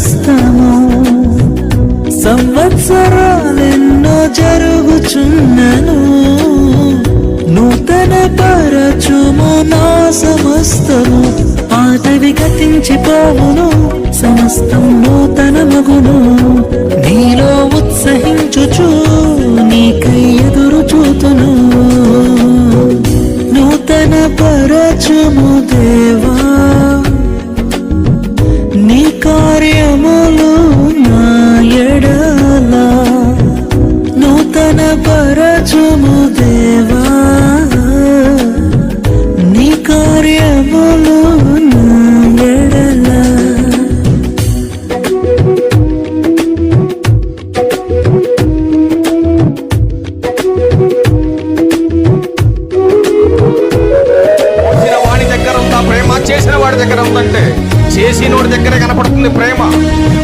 సమస్తము సంవత్సరాలెన్నో జరుగుచున్నను నూతన పరచుము నా సమస్తము పాతవి గతించిపోవును సమస్తం నూతన మగును నీలో ఉత్సహించుచు నీకై ఎదురు చూతును నూతన పరచుము దేవా నీ కార్యములు నా ఎడల నూతన పరచుము దేవా నీ కార్యములు నా ఎడల వాడి దగ్గర ఉందా ప్రేమ? చేసిన వాడి దగ్గర ఉందంటే చేసినోడి దగ్గరే కనపడుతుంది ప్రేమ.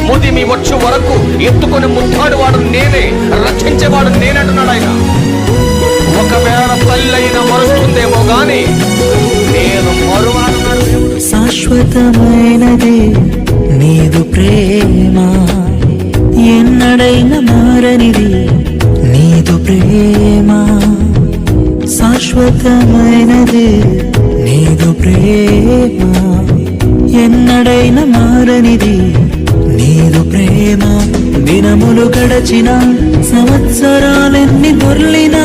ముదిమి వచ్చు వరకు ఎత్తుకొని ముద్దాడు వాడు నేనే, రక్షించేవాడు నేనంటున్నాడు ఆయన. ఒకవేళ తల్లైనా మరుస్తుందేమో గాని నేను మరువనన్నాడు. శాశ్వతమైనది నీదు ప్రేమ ఎన్నడైనా మారనిది నీదు ప్రేమ శాశ్వతమైనది నీదు ప్రేమ ఎన్నడైనా మారనిది నీదు ప్రేమ దినములు గడచిన సంవత్సరాలెన్ని దొర్లినా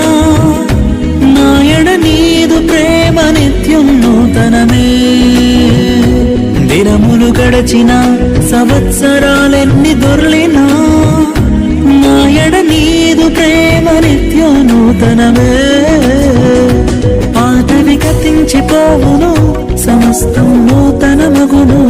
నాయడ నీదు ప్రేమ నిత్యం నూతనమే దినములు గడచిన సంవత్సరాలెన్ని దొర్లినా నాయడ నీదు ప్రేమ నిత్యం నూతనమే పాతవి గతించిపోవును సమస్తం నూతన మగును